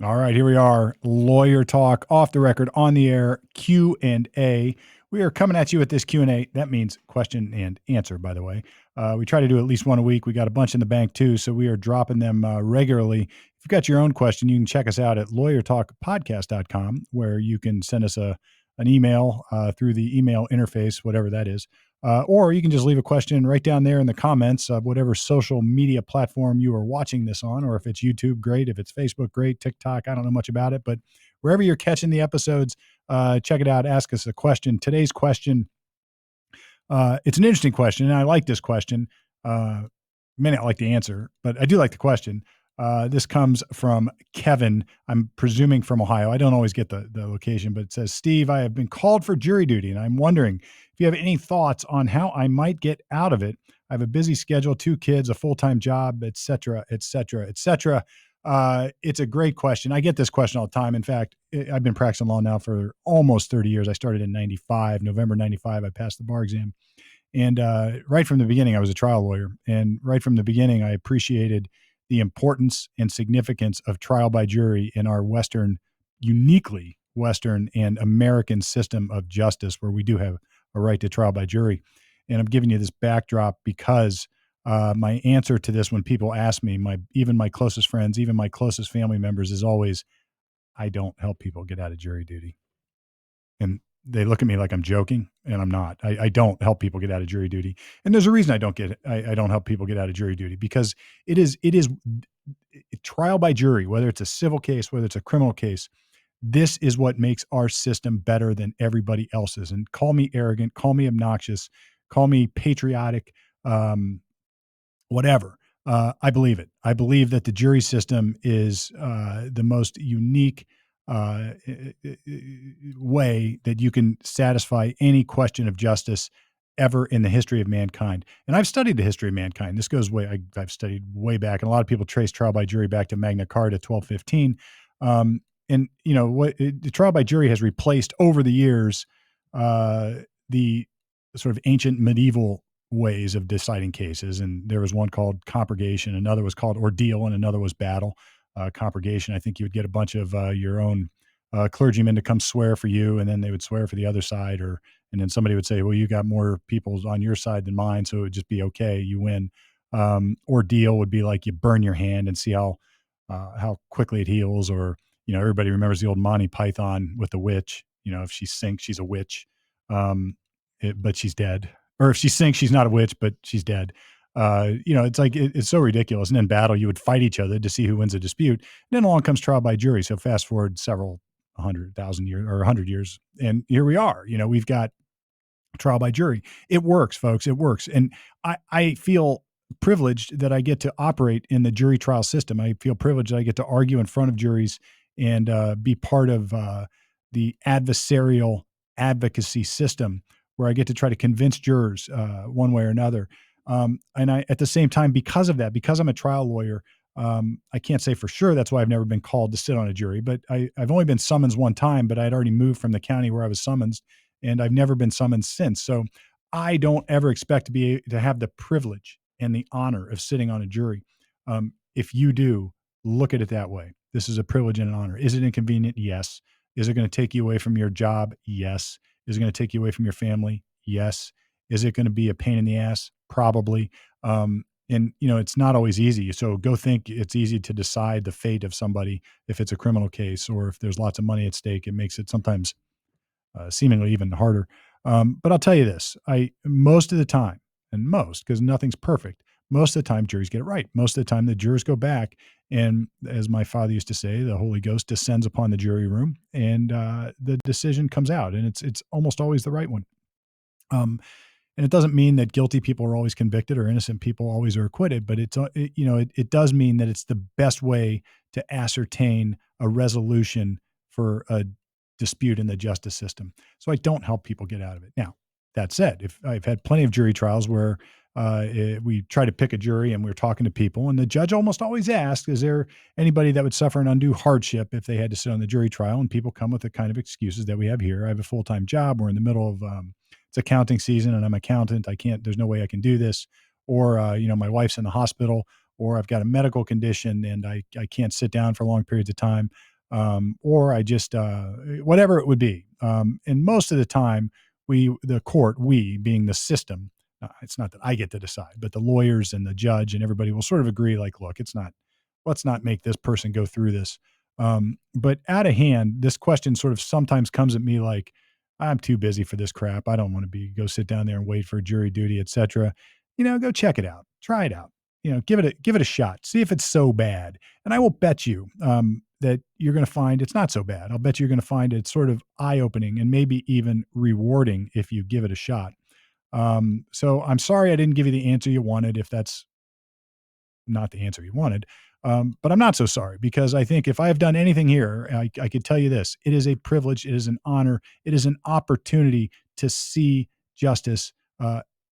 All right, here we are. Lawyer talk, off the record, on the air, Q&A. We are coming at you with this Q&A. That means question and answer, by the way. We try to do at least one a week. We got a bunch in the bank, too, so we are dropping them regularly. If you've got your own question, you can check us out at lawyertalkpodcast.com, where you can send us an email through the email interface, whatever that is. Or you can just leave a question right down there in the comments of whatever social media platform you are watching this on, or if it's YouTube, great. If it's Facebook, great. TikTok, I don't know much about it, but wherever you're catching the episodes, check it out. Ask us a question. Today's question, it's an interesting question, and I like this question. May not like the answer, but I do like the question. This comes from Kevin. I'm presuming from Ohio. I don't always get the location, but it says, Steve, I have been called for jury duty, and I'm wondering if you have any thoughts on how I might get out of it. I have a busy schedule, 2 kids, a full-time job, et cetera, et cetera, et cetera. It's a great question. I get this question all the time. In fact, I've been practicing law now for almost 30 years. I started in 95, November 95. I passed the bar exam. And right from the beginning, I was a trial lawyer. And right from the beginning, I appreciated the importance and significance of trial by jury in our uniquely Western and American system of justice, where we do have a right to trial by jury. And I'm giving you this backdrop because my answer to this, when people ask me, even my closest friends, even my closest family members, is always, I don't help people get out of jury duty. And they look at me like I'm joking, and I'm not. I don't help people get out of jury duty. And there's a reason I don't help people get out of jury duty, because it is trial by jury, whether it's a civil case, whether it's a criminal case. This is what makes our system better than everybody else's. And call me arrogant, call me obnoxious, call me patriotic, whatever. I believe it. I believe that the jury system is the most unique way that you can satisfy any question of justice ever in the history of mankind. And I've studied the history of mankind. This goes I've studied way back, and a lot of people trace trial by jury back to Magna Carta 1215. And the trial by jury has replaced over the years the sort of ancient medieval ways of deciding cases. And there was one called compurgation, another was called ordeal, and another was battle. Compurgation, I think you would get a bunch of your own clergymen to come swear for you, and then they would swear for the other side, and then somebody would say, well, you got more people on your side than mine, so it would just be okay, you win. Ordeal would be like you burn your hand and see how quickly it heals. Or everybody remembers the old Monty Python with the witch. If she sinks, she's a witch, but she's dead. Or if she sinks, she's not a witch, but she's dead. It's like it's so ridiculous. And in battle, you would fight each other to see who wins a dispute. And then along comes trial by jury. So fast forward several 100,000 years or 100 years, and here we are. We've got trial by jury. It works, folks. It works. And I feel privileged that I get to operate in the jury trial system. I feel privileged that I get to argue in front of juries and be part of the adversarial advocacy system, where I get to try to convince jurors one way or another. And at the same time, because of that, because I'm a trial lawyer, I can't say for sure that's why I've never been called to sit on a jury, but I've only been summoned one time, but I'd already moved from the county where I was summoned, and I've never been summoned since. So I don't ever expect to have the privilege and the honor of sitting on a jury. If you do, look at it that way. This is a privilege and an honor. Is it inconvenient? Yes. Is it going to take you away from your job? Yes. Is it going to take you away from your family? Yes. Is it going to be a pain in the ass? Probably. And it's not always easy. So go think it's easy to decide the fate of somebody if it's a criminal case, or if there's lots of money at stake. It makes it sometimes seemingly even harder. But I'll tell you this, most of the time, because nothing's perfect, most of the time juries get it right. Most of the time the jurors go back, and as my father used to say, the Holy Ghost descends upon the jury room, and the decision comes out, and it's almost always the right one. And it doesn't mean that guilty people are always convicted or innocent people always are acquitted, but it does mean that it's the best way to ascertain a resolution for a dispute in the justice system. So I don't help people get out of it. Now, that said, if I've had plenty of jury trials where we try to pick a jury and we're talking to people, and the judge almost always asks, is there anybody that would suffer an undue hardship if they had to sit on the jury trial? And people come with the kind of excuses that we have here. I have a full-time job. We're in the middle of it's accounting season, and I'm an accountant. There's no way I can do this. Or, my wife's in the hospital, or I've got a medical condition and I can't sit down for long periods of time, or I just whatever it would be. And most of the time, the court, we being the system, it's not that I get to decide, but the lawyers and the judge and everybody will sort of agree, like, look, it's not, let's not make this person go through this. But out of hand, this question sort of sometimes comes at me like, I'm too busy for this crap. I don't want to go sit down there and wait for jury duty, etc. Go check it out, try it out. Give it a shot. See if it's so bad. And I will bet you that you're going to find it's not so bad. I'll bet you're going to find it sort of eye opening and maybe even rewarding if you give it a shot. So I'm sorry I didn't give you the answer you wanted if that's not the answer you wanted. But I'm not so sorry, because I think if I have done anything here, I could tell you this: it is a privilege, it is an honor, it is an opportunity to see justice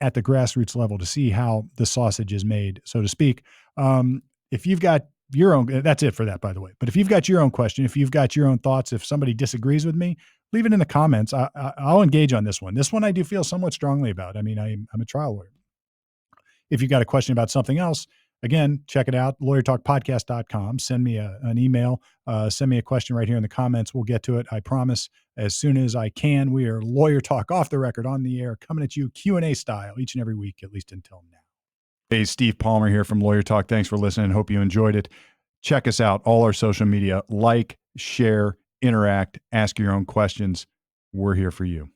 at the grassroots level, to see how the sausage is made, so to speak. If you've got your own, that's it for that, by the way. But if you've got your own question, if you've got your own thoughts, if somebody disagrees with me, leave it in the comments. I'll engage on this one. This one I do feel somewhat strongly about. I mean, I'm a trial lawyer. If you've got a question about something else, again, check it out, lawyertalkpodcast.com. Send me an email. Send me a question right here in the comments. We'll get to it, I promise, as soon as I can. We are Lawyer Talk, off the record, on the air, coming at you Q&A style each and every week, at least until now. Hey, Steve Palmer here from Lawyer Talk. Thanks for listening. Hope you enjoyed it. Check us out, all our social media. Like, share, interact, ask your own questions. We're here for you.